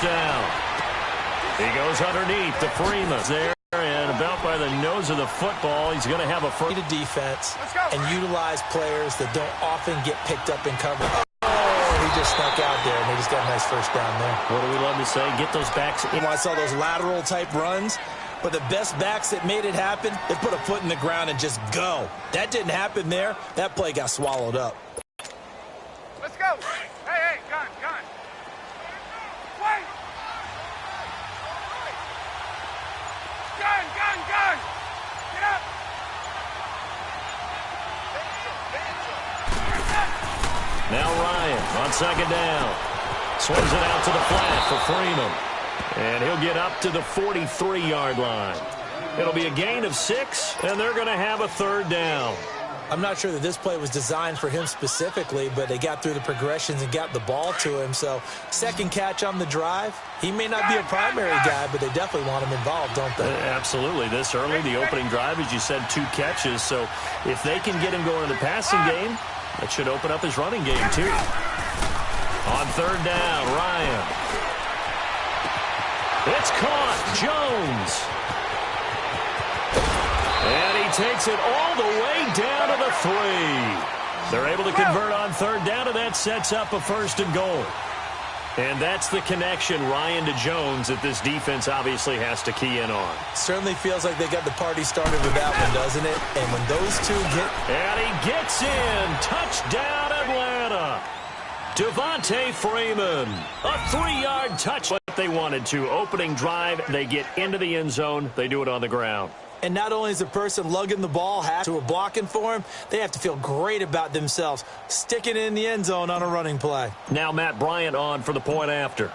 down. He goes underneath to Freeman there, and about by the nose of the football. He's going to have a first defense and utilize players that don't often get picked up in coverage. Oh, he just snuck out there, and they just got a nice first down there. What do we love to say? Get those backs in. I saw those lateral type runs, but the best backs that made it happen, they put a foot in the ground and just go. That didn't happen there. That play got swallowed up. Let's go. Hey, gun. Wait. Gun. Get up. Now Ryan on second down. Swings it out to the flat for Freeman. And he'll get up to the 43-yard line. It'll be a gain of 6, and they're going to have a third down. I'm not sure that this play was designed for him specifically, but they got through the progressions and got the ball to him. So second catch on the drive. He may not be a primary guy, but they definitely want him involved, don't they? Absolutely. This early, the opening drive, as you said, 2 catches. So if they can get him going in the passing game, that should open up his running game too. On third down, Ryan. It's caught. Jones. And he takes it all the way down to the 3. They're able to convert on third down, and that sets up a first and goal. And that's the connection, Ryan to Jones, that this defense obviously has to key in on. Certainly feels like they got the party started with that one, doesn't it? And when those two get... And he gets in. Touchdown, Atlanta. Devontae Freeman. A 3-yard touch. What they wanted to. Opening drive, they get into the end zone. They do it on the ground. And not only is the person lugging the ball to a blocking for him, they have to feel great about themselves, sticking it in the end zone on a running play. Now Matt Bryant on for the point after.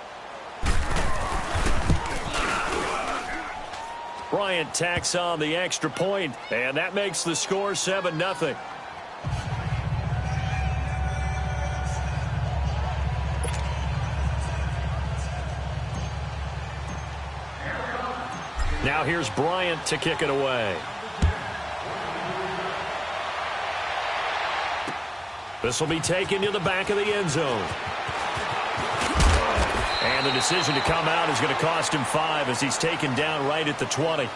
Bryant tacks on the extra point, and that makes the score 7-0. Now here's Bryant to kick it away. This will be taken to the back of the end zone. And the decision to come out is going to cost him 5 as he's taken down right at the 20.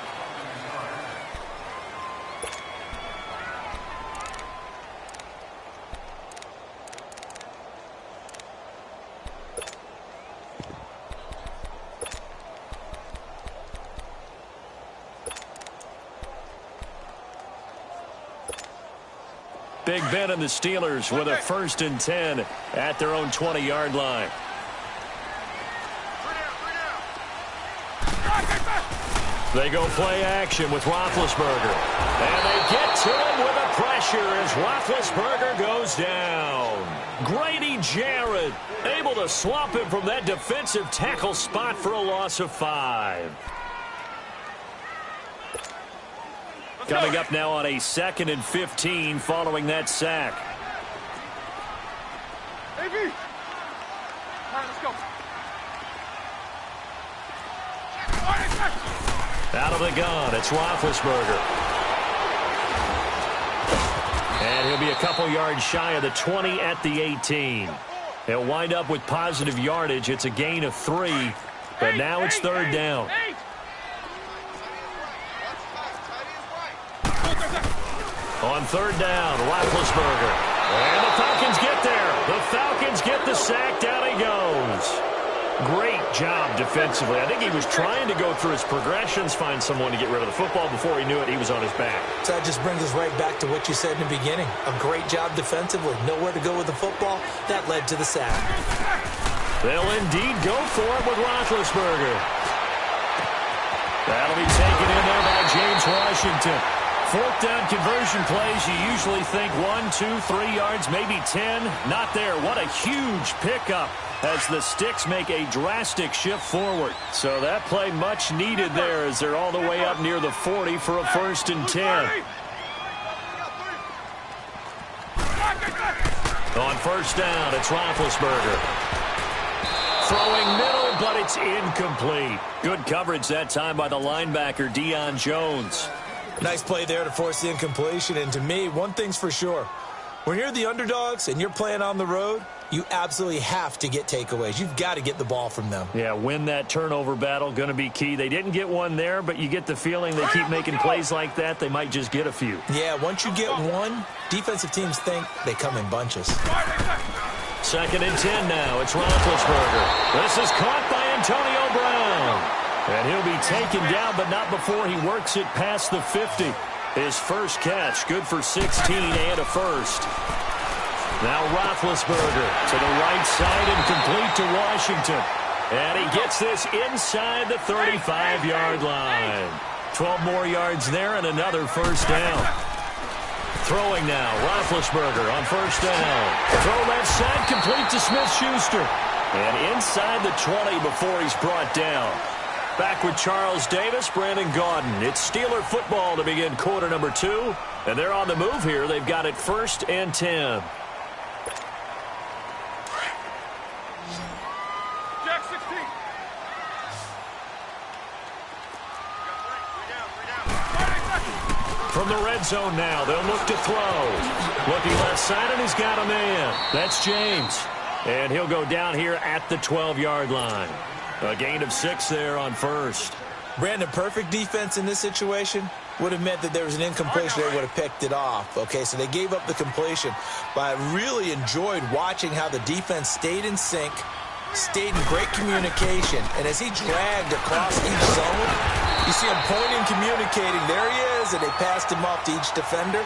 Big Ben and the Steelers with a 1st and 10 at their own 20-yard line. They go play action with Roethlisberger. And they get to him with a pressure as Roethlisberger goes down. Grady Jarrett able to swamp him from that defensive tackle spot for a loss of 5. Coming up now on a 2nd and 15 following that sack. All right, let's go. Out of the gun, it's Roethlisberger. And he'll be a couple yards shy of the 20 at the 18. He'll wind up with positive yardage. It's a gain of 3, but now it's third down. On third down, Roethlisberger. And the Falcons get there. The Falcons get the sack. Down he goes. Great job defensively. I think he was trying to go through his progressions, find someone to get rid of the football. Before he knew it, he was on his back. So that just brings us right back to what you said in the beginning. A great job defensively. Nowhere to go with the football. That led to the sack. They'll indeed go for it with Roethlisberger. That'll be taken in there by James Washington. 4th down conversion plays, you usually think 1, 2, 3 yards, maybe 10. Not there. What a huge pickup as the Sticks make a drastic shift forward. So that play much needed there as they're all the way up near the 40 for a 1st and 10. On 1st down, it's Roethlisberger. Throwing middle, but it's incomplete. Good coverage that time by the linebacker, Deion Jones. Nice play there to force the incompletion. And to me, one thing's for sure. When you're the underdogs and you're playing on the road, you absolutely have to get takeaways. You've got to get the ball from them. Yeah, win that turnover battle, going to be key. They didn't get one there, but you get the feeling they keep making plays like that, they might just get a few. Yeah, once you get one, defensive teams think they come in bunches. 2nd and 10 now. It's Roethlisberger. This is caught by Antonio Brown. And he'll be taken down, but not before he works it past the 50. His first catch, good for 16 and a first. Now Roethlisberger to the right side and complete to Washington. And he gets this inside the 35-yard line. 12 more yards there and another first down. Throwing now, Roethlisberger on first down. Throw left side, complete to Smith-Schuster. And inside the 20 before he's brought down. Back with Charles Davis, Brandon Gaudin. It's Steeler football to begin quarter number 2. And they're on the move here. They've got it 1st and 10. Jack 16. From the red zone now, they'll look to throw. Looking left side, and he's got a man. That's James. And he'll go down here at the 12-yard line. A gain of 6 there on first. Brandon, perfect defense in this situation would have meant that there was an incompletion. They would have picked it off. Okay, so they gave up the completion. But I really enjoyed watching how the defense stayed in sync, stayed in great communication. And as he dragged across each zone, you see him pointing, communicating. There he is, and they passed him off to each defender.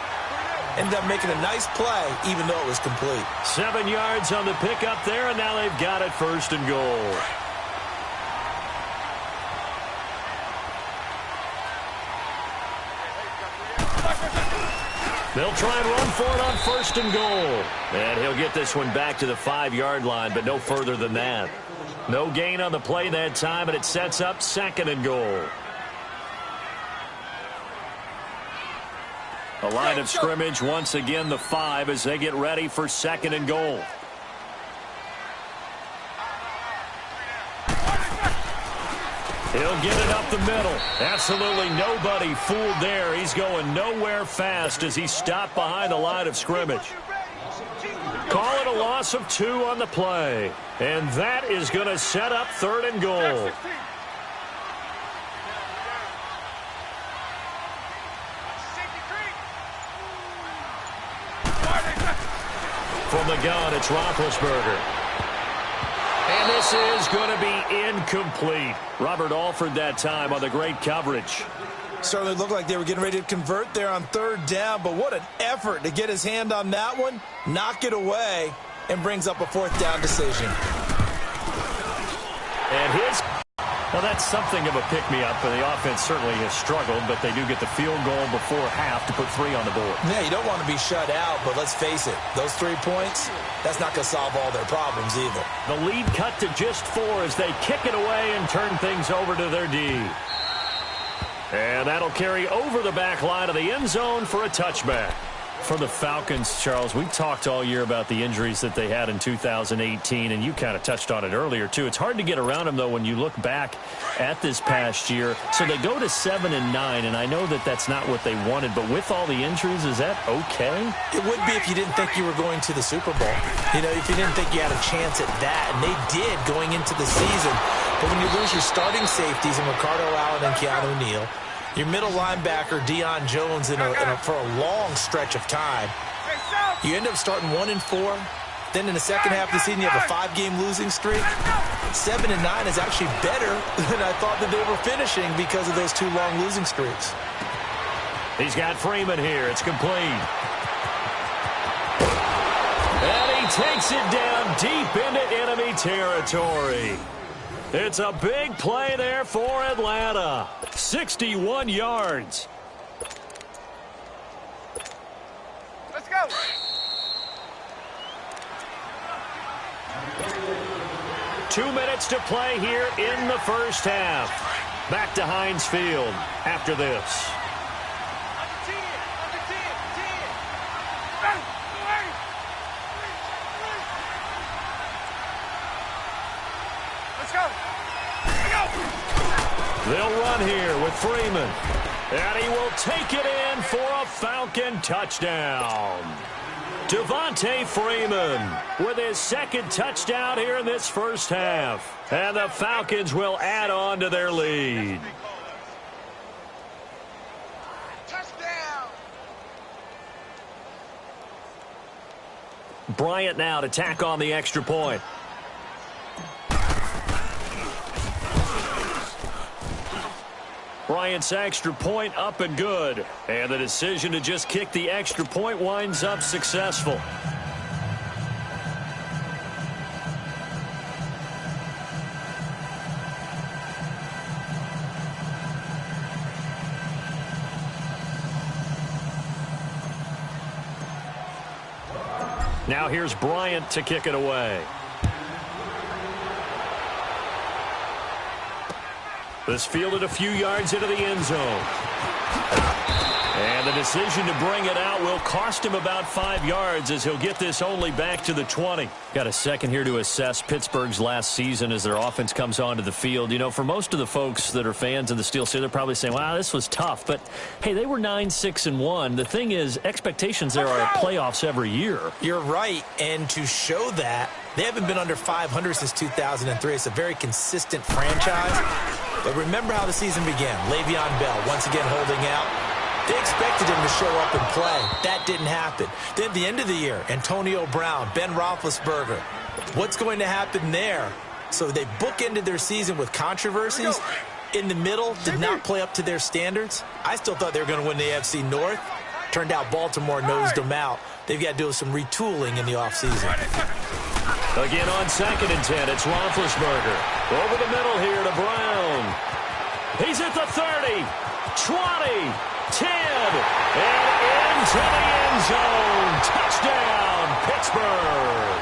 Ended up making a nice play, even though it was complete. 7 yards on the pickup there, and now they've got it 1st and goal. They'll try and run for it on 1st and goal. And he'll get this one back to the 5-yard line, but no further than that. No gain on the play that time, and it sets up 2nd and goal. A line of scrimmage, once again the 5 as they get ready for 2nd and goal. He'll get it up the middle. Absolutely nobody fooled there. He's going nowhere fast as he's stopped behind the line of scrimmage. Call it a loss of 2 on the play. And that is going to set up 3rd and goal. From the gun, it's Roethlisberger. And this is going to be incomplete. Robert Alford that time on the great coverage. Certainly looked like they were getting ready to convert there on 3rd down, but what an effort to get his hand on that one, knock it away, and brings up a 4th down decision. And well, that's something of a pick-me-up, and the offense certainly has struggled, but they do get the field goal before half to put 3 on the board. Yeah, you don't want to be shut out, but let's face it, those 3 points, that's not going to solve all their problems either. The lead cut to just 4 as they kick it away and turn things over to their D. And that'll carry over the back line of the end zone for a touchback. For the Falcons, Charles, we talked all year about the injuries that they had in 2018, and you kind of touched on it earlier, too. It's hard to get around them, though, when you look back at this past year. So they go to 7-9, and I know that that's not what they wanted, but with all the injuries, is that okay? It would be if you didn't think you were going to the Super Bowl. You know, if you didn't think you had a chance at that, and they did going into the season. But when you lose your starting safeties in Ricardo Allen and Keanu Neal, your middle linebacker, Deion Jones, for a long stretch of time. You end up starting 1-4. Then in the second half of the season, you have a 5-game losing streak. 7-9 is actually better than I thought that they were finishing because of those 2 long losing streaks. He's got Freeman here. It's complete. And he takes it down deep into enemy territory. It's a big play there for Atlanta. 61 yards. Let's go. Two minutes to play here in the first half. Back to Heinz Field after this. They'll run here with Freeman. And he will take it in for a Falcon touchdown. Devontae Freeman with his second touchdown here in this first half. And the Falcons will add on to their lead. Touchdown. Bryant now to tack on the extra point. Bryant's extra point up and good. And the decision to just kick the extra point winds up successful. Now here's Bryant to kick it away. This fielded a few yards into the end zone. And the decision to bring it out will cost him about 5 yards as he'll get this only back to the 20. Got a second here to assess Pittsburgh's last season as their offense comes onto the field. You know, for most of the folks that are fans of the Steel City, they're probably saying, wow, this was tough. But, hey, they were 9-6-1. The thing is, expectations there are playoffs every year. You're right. And to show that, they haven't been under 500 since 2003. It's a very consistent franchise. But remember how the season began. Le'Veon Bell once again holding out. They expected him to show up and play. That didn't happen. Then at the end of the year, Antonio Brown, Ben Roethlisberger. What's going to happen there? So they bookended their season with controversies. In the middle, did not play up to their standards. I still thought they were going to win the AFC North. Turned out Baltimore nosed them out. They've got to do some retooling in the offseason. Again on 2nd and 10, it's Roethlisberger. Over the middle here to Brown. He's at the 30, 20, 10, and into the end zone. Touchdown, Pittsburgh.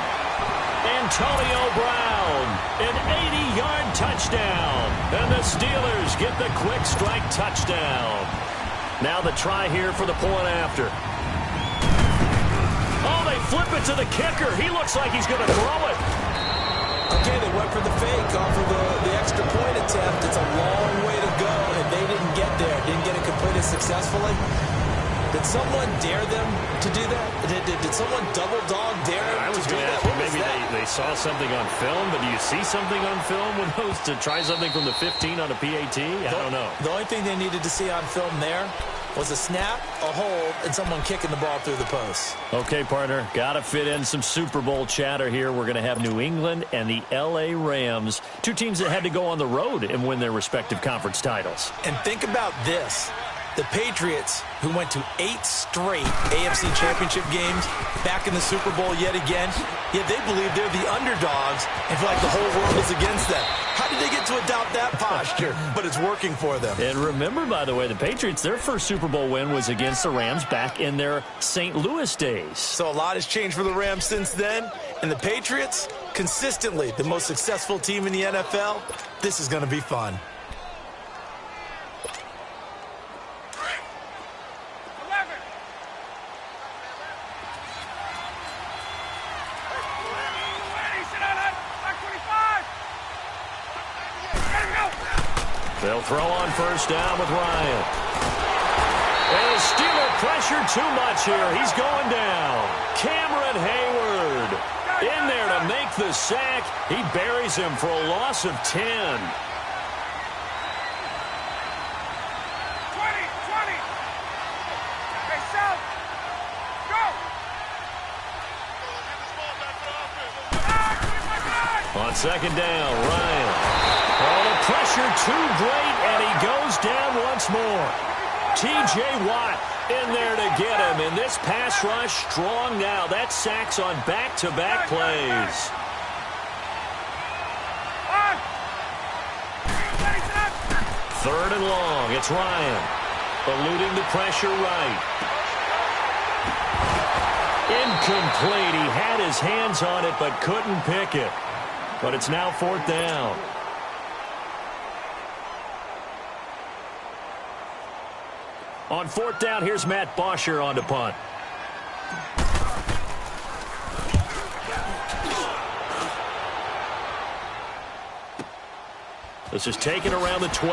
Antonio Brown, an 80-yard touchdown. And the Steelers get the quick strike touchdown. Now the try here for the point after. Oh, they flip it to the kicker. He looks like he's going to throw it. Okay, they went for the fake off of the extra point attempt. It's a long way to go, and they didn't get there. Didn't get it completed successfully. Did someone dare them to do that? Did someone double dog dare them I was to do going to that? ask you, maybe they saw something on film, but do you see something on film with those to try something from the 15 on a PAT? I don't know. The only thing they needed to see on film there was a snap, a hold, and someone kicking the ball through the post. Okay, partner, got to fit in some Super Bowl chatter here. We're going to have New England and the L.A. Rams, two teams that had to go on the road and win their respective conference titles. And think about this. The Patriots, who went to 8 straight AFC Championship games, back in the Super Bowl yet again, yet they believe they're the underdogs and feel like the whole world is against them. How did they get to adopt that posture? But it's working for them. And remember, by the way, the Patriots, their first Super Bowl win was against the Rams back in their St. Louis days. So a lot has changed for the Rams since then. And the Patriots, consistently the most successful team in the NFL. This is going to be fun. They'll throw on first down with Ryan. And the Steeler pressure too much here. He's going down. Cameron Hayward in there to make the sack. He buries him for a loss of 10. 20, 20. Hey, South. Go. On second down, Ryan. Oh, the pressure too great, and he goes down once more. T.J. Watt in there to get him, and this pass rush strong now. That sacks on back-to-back plays. Third and long, it's Ryan. Eluding the pressure right. Incomplete. He had his hands on it, but couldn't pick it. But it's now 4th down. On 4th down, here's Matt Bosher on to punt. This is taken around the 12.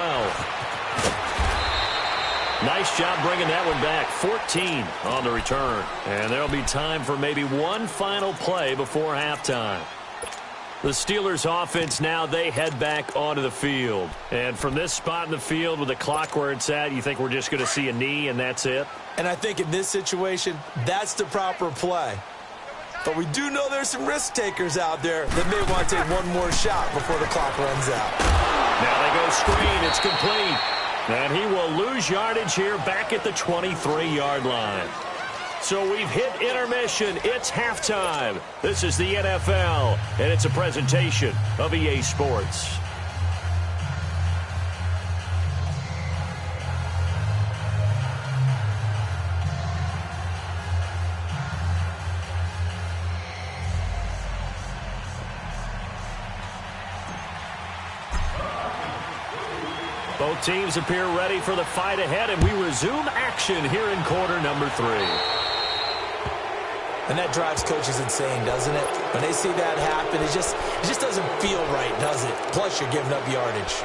Nice job bringing that one back. 14 on the return. And there'll be time for maybe one final play before halftime. The Steelers offense now, they head back onto the field. And from this spot in the field with the clock where it's at, you think we're just going to see a knee and that's it? And I think in this situation, that's the proper play. But we do know there's some risk takers out there that may want to take one more shot before the clock runs out. Now they go screen. It's complete. And he will lose yardage here back at the 23-yard line. So we've hit intermission. It's halftime. This is the NFL, and it's a presentation of EA Sports. Both teams appear ready for the fight ahead, and we resume action here in quarter number 3. And that drives coaches insane, doesn't it? When they see that happen, it just doesn't feel right, does it? Plus, you're giving up yardage.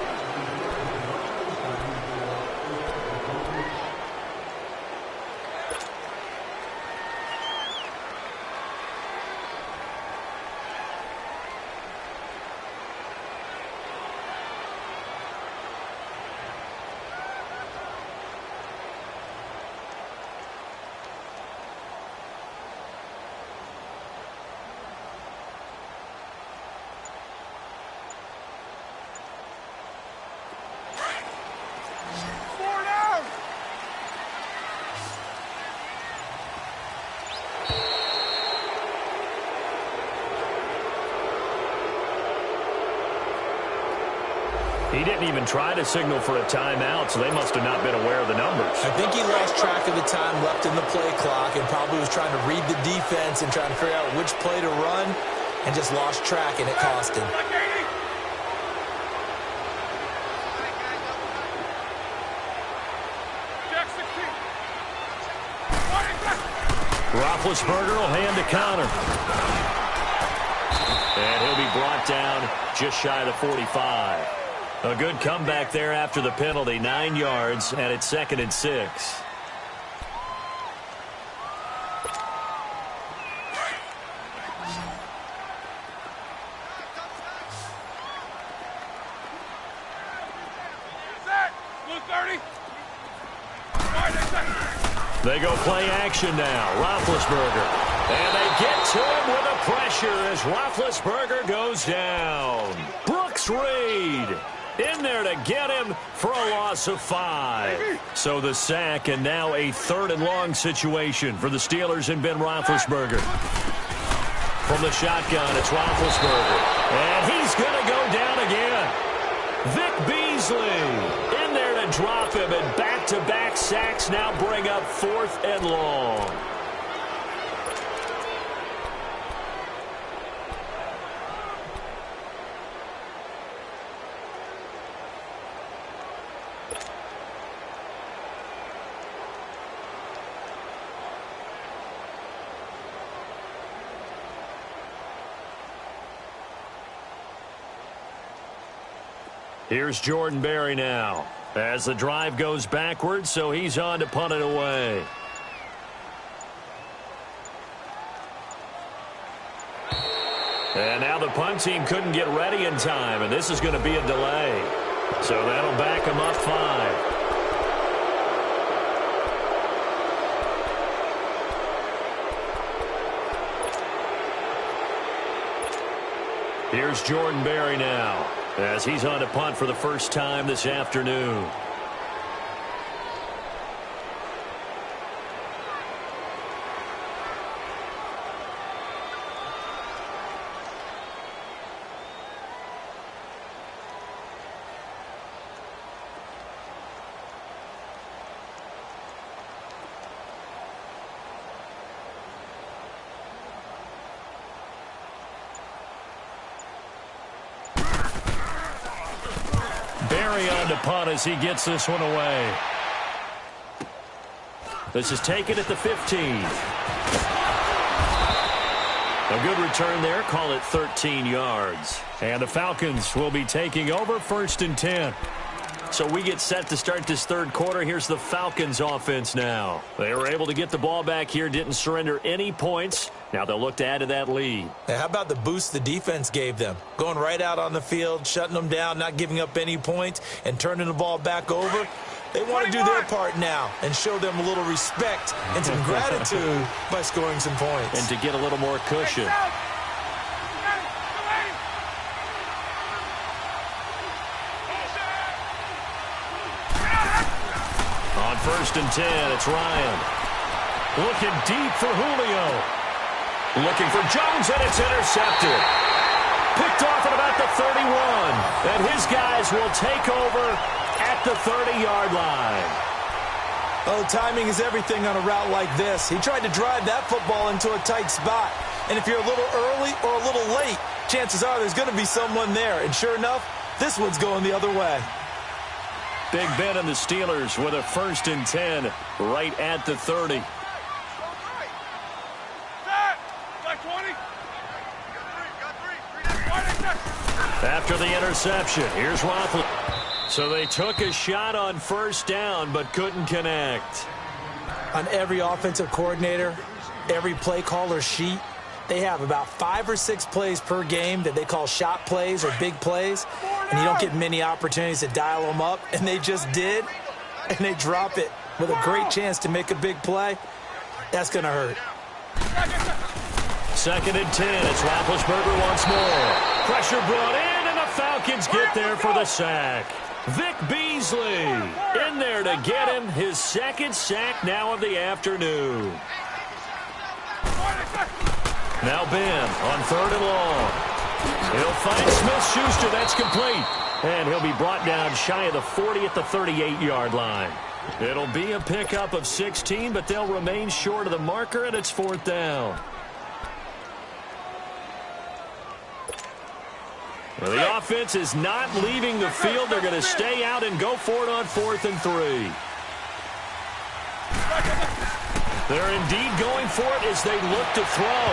He didn't even try to signal for a timeout, so they must have not been aware of the numbers. I think he lost track of the time left in the play clock and probably was trying to read the defense and trying to figure out which play to run and just lost track, and it cost him. Roethlisberger will hand the counter. And he'll be brought down just shy of the 45. A good comeback there after the penalty. 9 yards, and it's 2nd and 6. They go play action now. Roethlisberger. And they get to him with the pressure as Roethlisberger goes down. Brooks Reed in there to get him for a loss of 5. So the sack, and now a 3rd and long situation for the Steelers and Ben Roethlisberger. From the shotgun, it's Roethlisberger. And he's going to go down again. Vic Beasley in there to drop him, and back-to-back sacks now bring up 4th and long. Here's Jordan Berry now as the drive goes backwards, so he's on to punt it away. And now the punt team couldn't get ready in time, and this is going to be a delay. So that'll back them up 5. Here's Jordan Berry now as he's on to punt for the first time this afternoon. Berry on to punt as he gets this one away. This is taken at the 15. A good return there. Call it 13 yards. And the Falcons will be taking over 1st and 10. So we get set to start this third quarter. Here's the Falcons offense now. They were able to get the ball back here, didn't surrender any points. Now they'll look to add to that lead. Now, how about the boost the defense gave them? Going right out on the field, shutting them down, not giving up any points, and turning the ball back over. They want to do their part now and show them a little respect and some gratitude by scoring some points. And to get a little more cushion. On 1st and 10, it's Ryan. Looking deep for Julio. Looking for Jones, and it's intercepted. Picked off at about the 31. And his guys will take over at the 30-yard line. Oh, timing is everything on a route like this. He tried to drive that football into a tight spot. And if you're a little early or a little late, chances are there's going to be someone there. And sure enough, this one's going the other way. Big Ben and the Steelers with a 1st and 10 right at the 30. After the interception, here's Roethlisberger. So they took a shot on 1st down but couldn't connect. On every offensive coordinator, every play caller sheet, they have about 5 or 6 plays per game that they call shot plays or big plays, and you don't get many opportunities to dial them up, and they just did, and they drop it with a great chance to make a big play. That's going to hurt. 2nd and 10, it's Roethlisberger once more. Pressure brought in, and the Falcons get there for the sack. Vic Beasley in there to get him his 2nd sack now of the afternoon. Now Ben on 3rd and long. He'll find Smith-Schuster. That's complete. And he'll be brought down shy of the 40 at the 38-yard line. It'll be a pickup of 16, but they'll remain short of the marker, and it's 4th down. Well, the offense is not leaving the field. They're going to stay out and go for it on 4th and 3. They're indeed going for it as they look to throw.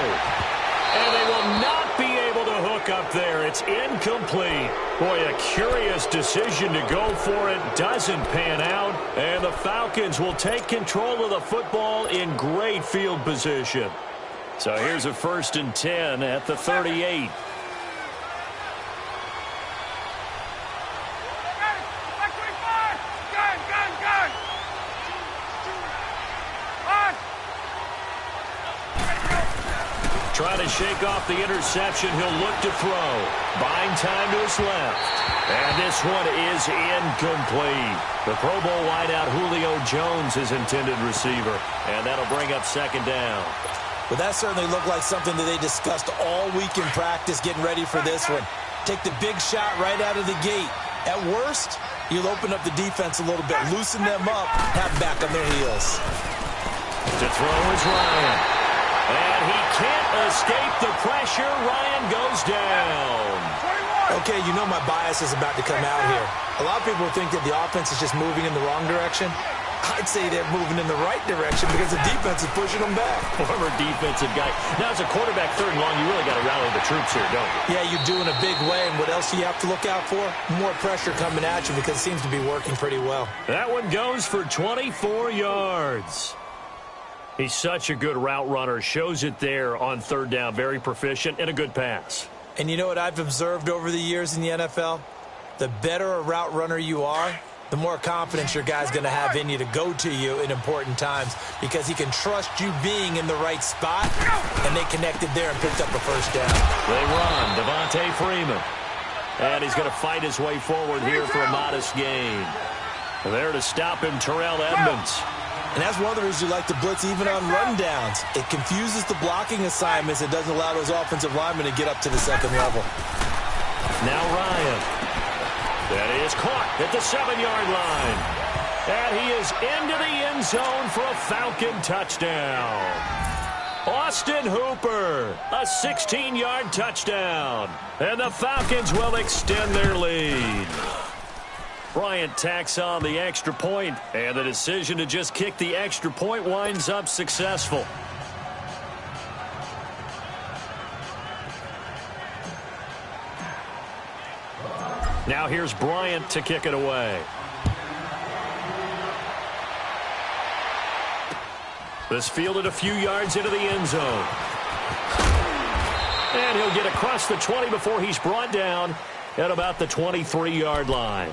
And they will not be able to hook up there. It's incomplete. Boy, a curious decision to go for it. Doesn't pan out. And the Falcons will take control of the football in great field position. So here's a 1st and 10 at the 38. Trying to shake off the interception. He'll look to throw. Buying time to his left. And this one is incomplete. The Pro Bowl wideout Julio Jones is intended receiver. And that'll bring up 2nd down. Well, that certainly looked like something that they discussed all week in practice, getting ready for this one. Take the big shot right out of the gate. At worst, you'll open up the defense a little bit, loosen them up, have them back on their heels. To throw is Ryan. And he can't escape the pressure. Ryan goes down. Okay, you know my bias is about to come out here. A lot of people think that the offense is just moving in the wrong direction. I'd say they're moving in the right direction because the defense is pushing them back. Former defensive guy. Now, as a quarterback 3rd and long, you really got to rally the troops here, don't you? Yeah, you do in a big way. And what else do you have to look out for? More pressure coming at you because it seems to be working pretty well. That one goes for 24 yards. He's such a good route runner. Shows it there on 3rd down. Very proficient and a good pass. And you know what I've observed over the years in the NFL? The better a route runner you are, the more confidence your guy's going to have in you to go to you in important times because he can trust you being in the right spot, and they connected there and picked up a 1st down. They run. Devontae Freeman. And he's going to fight his way forward here for a modest gain. There to stop him, Terrell Edmonds. And that's one of the reasons you like to blitz even on rundowns. It confuses the blocking assignments. It doesn't allow those offensive linemen to get up to the 2nd level. Now Ryan. That is caught at the 7-yard line. And he is into the end zone for a Falcon touchdown. Austin Hooper, a 16-yard touchdown. And the Falcons will extend their lead. Bryant tacks on the extra point, and the decision to just kick the extra point winds up successful. Now here's Bryant to kick it away. This fielded a few yards into the end zone. And he'll get across the 20 before he's brought down at about the 23-yard line.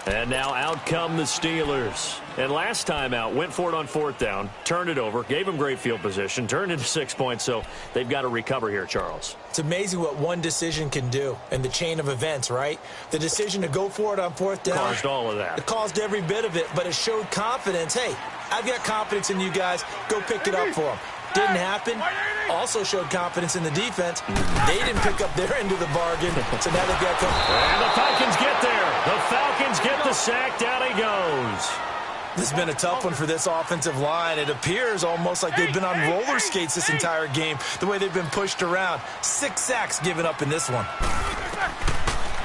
And now out come the Steelers. And last time out, went for it on 4th down, turned it over, gave them great field position, turned into 6 points, so they've got to recover here, Charles. It's amazing what one decision can do in the chain of events, right? The decision to go for it on 4th down. Caused all of that. It caused every bit of it, but it showed confidence. Hey, I've got confidence in you guys. Go pick it up for them. Didn't happen. Also showed confidence in the defense. They didn't pick up their end of the bargain, so now they've got to... And the Falcons get there. The Falcons get the sack. Down he goes. This has been a tough one for this offensive line. It appears almost like they've been on roller skates this entire game, the way they've been pushed around. 6 sacks given up in this one.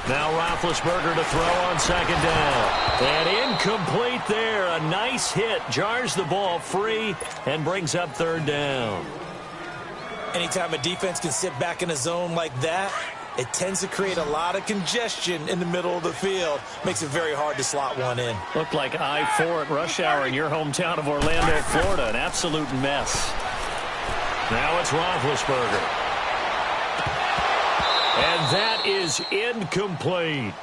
Now Roethlisberger to throw on 2nd down. And incomplete there. A nice hit. Jars the ball free and brings up 3rd down. Anytime a defense can sit back in a zone like that, it tends to create a lot of congestion in the middle of the field. Makes it very hard to slot one in. Looked like I-4 at rush hour in your hometown of Orlando, Florida. An absolute mess. Now it's Roethlisberger. And that is incomplete.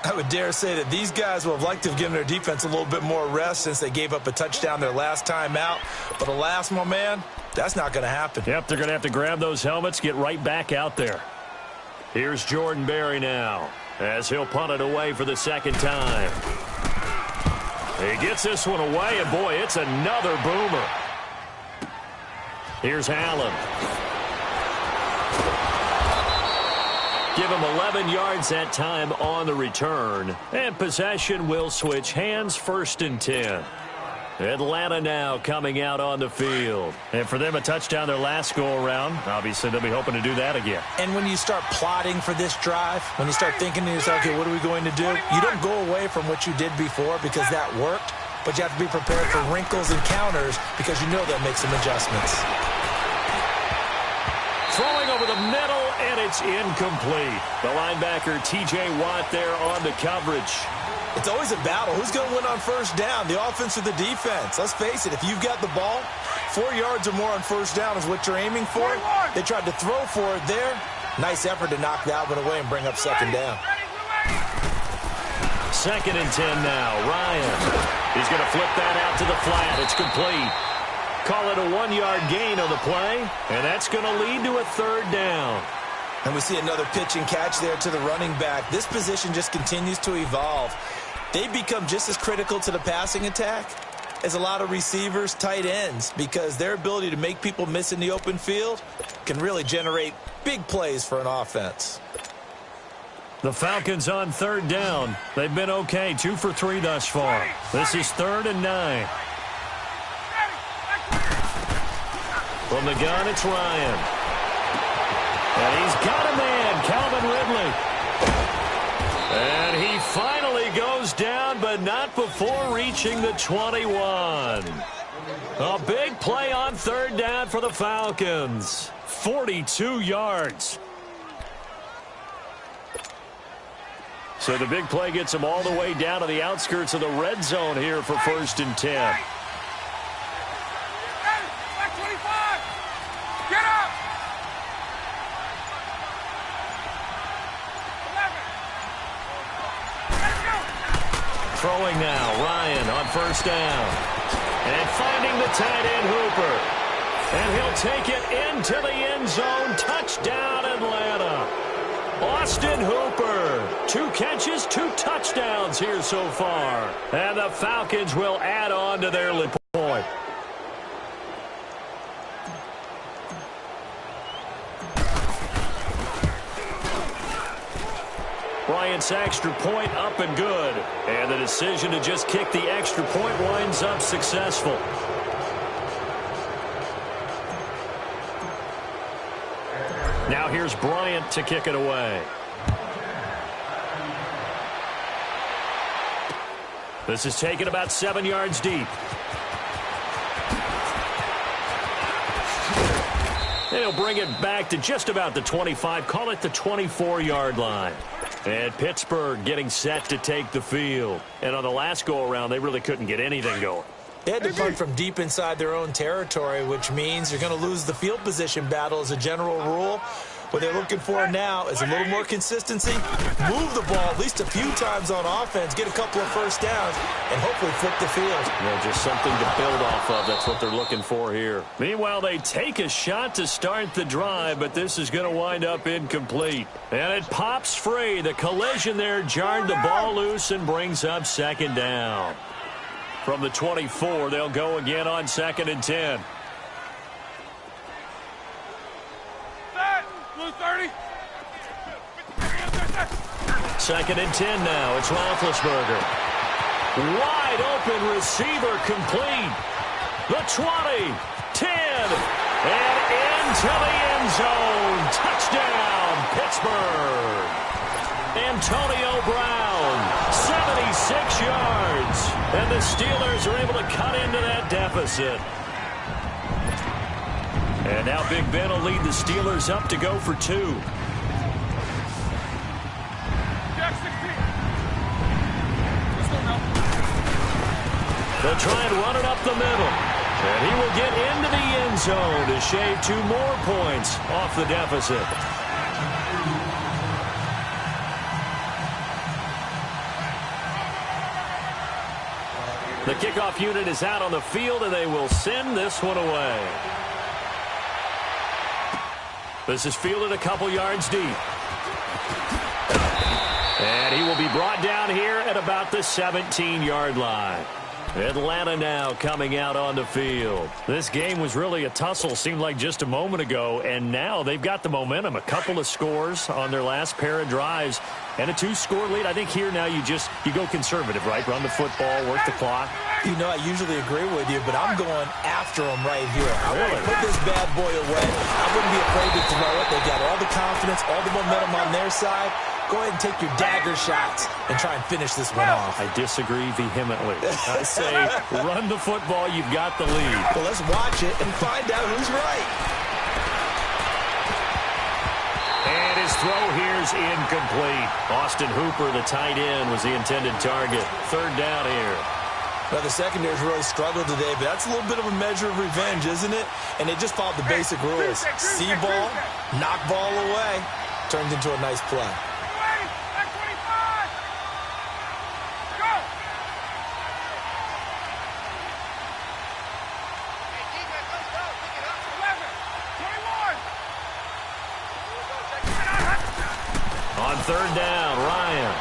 I would dare say that these guys would have liked to have given their defense a little bit more rest since they gave up a touchdown their last time out. But alas, my man, that's not going to happen. Yep, they're going to have to grab those helmets, get right back out there. Here's Jordan Berry now as he'll punt it away for the 2nd time. He gets this one away, and boy, it's another boomer. Here's Allen. Give him 11 yards that time on the return. And possession will switch hands, 1st and 10. Atlanta now coming out on the field. And for them, a touchdown their last go-around. Obviously, they'll be hoping to do that again. And when you start plotting for this drive, when you start thinking to yourself, okay, what are we going to do? You don't go away from what you did before because that worked, but you have to be prepared for wrinkles and counters because you know they'll make some adjustments. Throwing over the middle, and it's incomplete. The linebacker, T.J. Watt, there on the coverage. It's always a battle. Who's going to win on 1st down, the offense or the defense? Let's face it, if you've got the ball, 4 yards or more on 1st down is what you're aiming for. They tried to throw for it there. Nice effort to knock that one away and bring up 2nd down. 2nd and 10 now. Ryan. He's going to flip that out to the flat. It's complete. Call it a 1-yard gain on the play, and that's going to lead to a 3rd down. And we see another pitch and catch there to the running back. This position just continues to evolve. They've become just as critical to the passing attack as a lot of receivers, tight ends, because their ability to make people miss in the open field can really generate big plays for an offense. The Falcons on 3rd down. They've been okay, 2 for 3 thus far. This is 3rd and 9. From the gun, it's Ryan. And he's got a man, Calvin Ridley. And he finally goes down, but not before reaching the 21. A big play on 3rd down for the Falcons. 42 yards. So the big play gets them all the way down to the outskirts of the red zone here for 1st and 10. Throwing now, Ryan on 1st down. And finding the tight end, Hooper. And he'll take it into the end zone. Touchdown, Atlanta. Austin Hooper. 2 catches, 2 touchdowns here so far. And the Falcons will add on to their lead point. Bryant's extra point up and good. And the decision to just kick the extra point winds up successful. Now here's Bryant to kick it away. This is taken about 7 yards deep. And he'll bring it back to just about the 25, call it the 24-yard line. And Pittsburgh getting set to take the field. And on the last go-around, they really couldn't get anything going. They had to punt from deep inside their own territory, which means you're going to lose the field position battle as a general rule. What they're looking for now is a little more consistency, move the ball at least a few times on offense, get a couple of first downs, and hopefully flip the field. Yeah, just something to build off of. That's what they're looking for here. Meanwhile, they take a shot to start the drive, but this is going to wind up incomplete. And it pops free. The collision there jarred the ball loose and brings up second down. From the 24, they'll go again on 2nd and 10. Blue 30. 2nd and 10 now. It's Roethlisberger. Wide open receiver complete. The 20, 10, and into the end zone. Touchdown, Pittsburgh. Antonio Brown, 76 yards. And the Steelers are able to cut into that deficit. And now Big Ben will lead the Steelers up to go for 2. They'll try and run it up the middle. And he will get into the end zone to shave 2 more points off the deficit. The kickoff unit is out on the field, and they will send this one away. This is fielded a couple yards deep. And he will be brought down here at about the 17-yard line. Atlanta now coming out on the field. This game was really a tussle, seemed like just a moment ago, and now they've got the momentum. A couple of scores on their last pair of drives and a 2-score lead. I think here now you go conservative, right? Run the football, work the clock. You know, I usually agree with you, but I'm going after him right here. I want to put this bad boy away. I wouldn't be afraid to throw it. They've got all the confidence, all the momentum on their side. Go ahead and take your dagger shots and try and finish this one off. I disagree vehemently. I say run the football. You've got the lead. Well, let's watch it and find out who's right. And his throw here's incomplete. Austin Hooper, the tight end, was the intended target. 3rd down here. Well, the secondary's really struggled today, but that's a little bit of a measure of revenge, isn't it? And they just followed the basic rules. See ball, knock ball away. Turned into a nice play. On 3rd down, Ryan.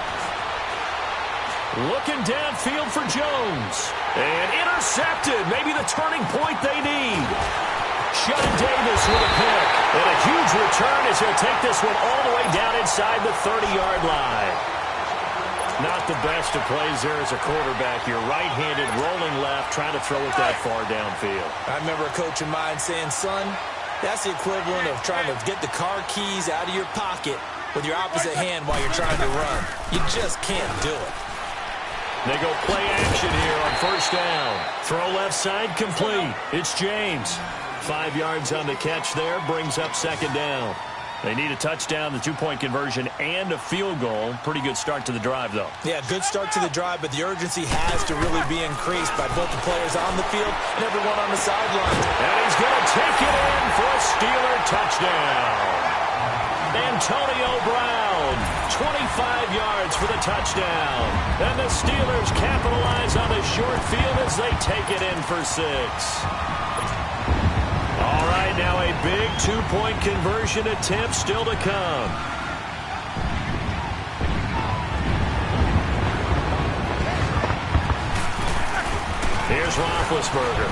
Looking downfield for Jones. And intercepted. Maybe the turning point they need. Sean Davis with a pick. And a huge return as he'll take this one all the way down inside the 30-yard line. Not the best of plays there as a quarterback. You're right-handed, rolling left, trying to throw it that far downfield. I remember a coach of mine saying, son, that's the equivalent of trying to get the car keys out of your pocket with your opposite hand while you're trying to run. You just can't do it. They go play action here on 1st down. Throw left side complete. It's James. 5 yards on the catch there. Brings up 2nd down. They need a touchdown, the 2-point conversion, and a field goal. Pretty good start to the drive, though. Yeah, good start to the drive, but the urgency has to really be increased by both the players on the field and everyone on the sideline. And he's going to take it in for a Steeler touchdown. Antonio Brown, 25 yards for the touchdown. And the Steelers capitalize on the short field as they take it in for 6. All right, now a big 2-point conversion attempt still to come. Here's Roethlisberger.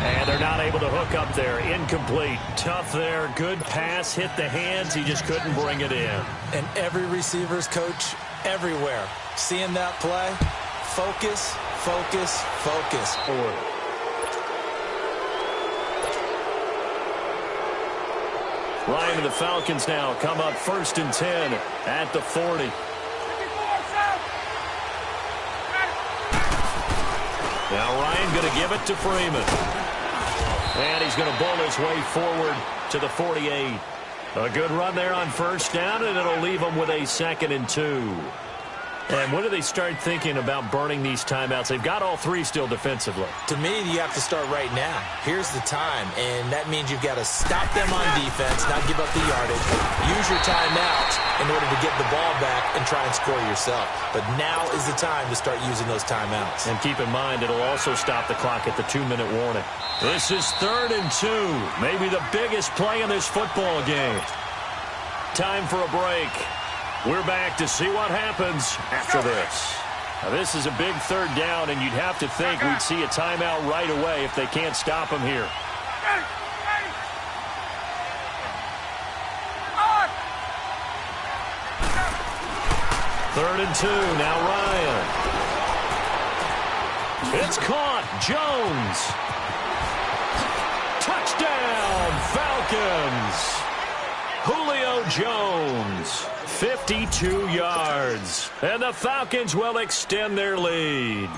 And they're not able to hook up there. Incomplete. Tough there. Good pass. Hit the hands. He just couldn't bring it in. And every receiver's coach everywhere. Seeing that play, focus, focus, focus. Ryan and the Falcons now come up 1st and 10 at the 40. Now Ryan going to give it to Freeman. And he's going to bowl his way forward to the 48. A good run there on 1st down, and it'll leave him with a 2nd and 2. And when do they start thinking about burning these timeouts? They've got all three still defensively. To me, you have to start right now. Here's the time, and that means you've got to stop them on defense, not give up the yardage, use your timeouts in order to get the ball back and try and score yourself. But now is the time to start using those timeouts. And keep in mind, it'll also stop the clock at the 2-minute warning. This is 3rd and 2, maybe the biggest play in this football game. Time for a break. We're back to see what happens after this. Now, this is a big 3rd down, and you'd have to think we'd see a timeout right away if they can't stop him here. 3rd and 2, now Ryan. It's caught, Jones. Touchdown, Falcons. Julio Jones, 52 yards. And the Falcons will extend their lead.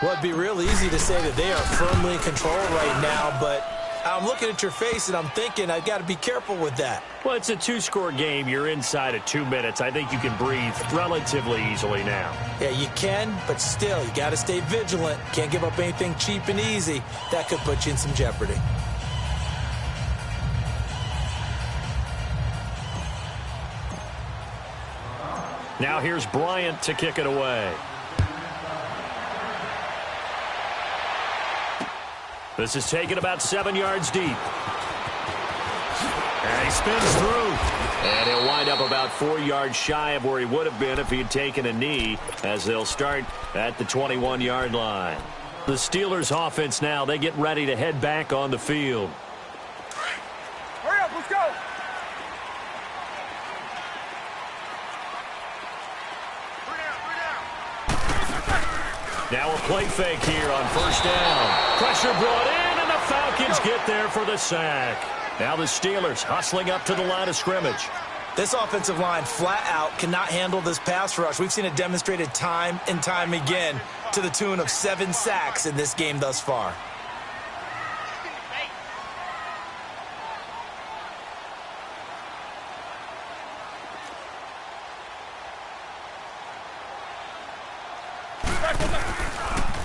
Well, it'd be real easy to say that they are firmly in control right now, but I'm looking at your face and I'm thinking I've got to be careful with that. Well, it's a 2-score game. You're inside of 2 minutes. I think you can breathe relatively easily now. Yeah, you can, but still, you got to stay vigilant. Can't give up anything cheap and easy. That could put you in some jeopardy. Now here's Bryant to kick it away. This is taken about 7 yards deep. And he spins through. And he'll wind up about 4 yards shy of where he would have been if he had taken a knee, as they'll start at the 21-yard line. The Steelers' offense now, they get ready to head back on the field. Hurry up, let's go. Now a play fake here on 1st down. Pressure brought in, and the Falcons get there for the sack. Now the Steelers hustling up to the line of scrimmage. This offensive line flat out cannot handle this pass rush. We've seen it demonstrated time and time again to the tune of 7 sacks in this game thus far.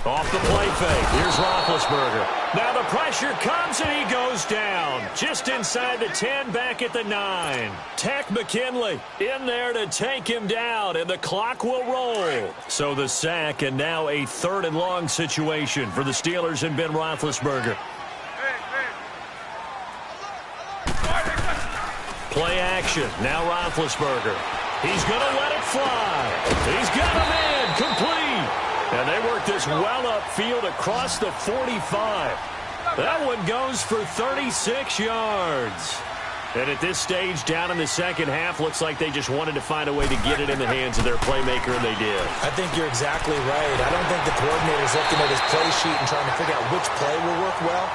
Off the play fake. Here's Roethlisberger. Now the pressure comes and he goes down. Just inside the 10, back at the 9. Tech McKinley in there to take him down, and the clock will roll. So the sack, and now a 3rd and long situation for the Steelers and Ben Roethlisberger. Play action. Now Roethlisberger. He's going to let it fly. He's got him in. Complete. And they work this well upfield across the 45. That one goes for 36 yards. And at this stage, down in the second half, looks like they just wanted to find a way to get it in the hands of their playmaker, and they did. I think you're exactly right. I don't think the coordinator's looking at his play sheet and trying to figure out which play will work well.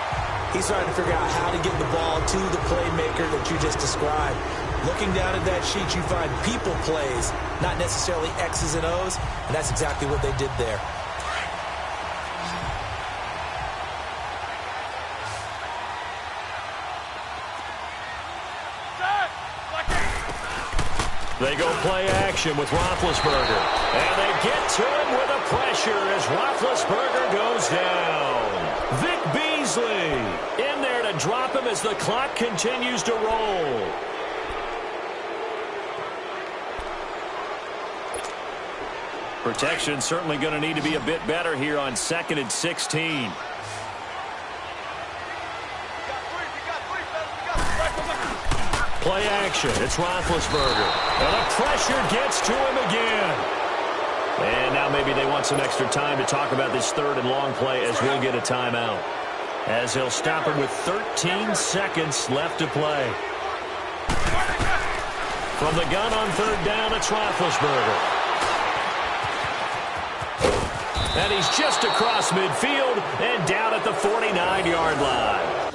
He's trying to figure out how to get the ball to the playmaker that you just described. Looking down at that sheet, you find people plays, not necessarily X's and O's, and that's exactly what they did there. They go play action with Roethlisberger. And they get to him with a pressure as Roethlisberger goes down. Vic Beasley in there to drop him as the clock continues to roll. Protection certainly going to need to be a bit better here on 2nd and 16. Play action. It's Roethlisberger. And the pressure gets to him again. And now maybe they want some extra time to talk about this 3rd and long play, as we'll get a timeout. As they'll stop it with 13 seconds left to play. From the gun on 3rd down, it's Roethlisberger. And he's just across midfield and down at the 49-yard line.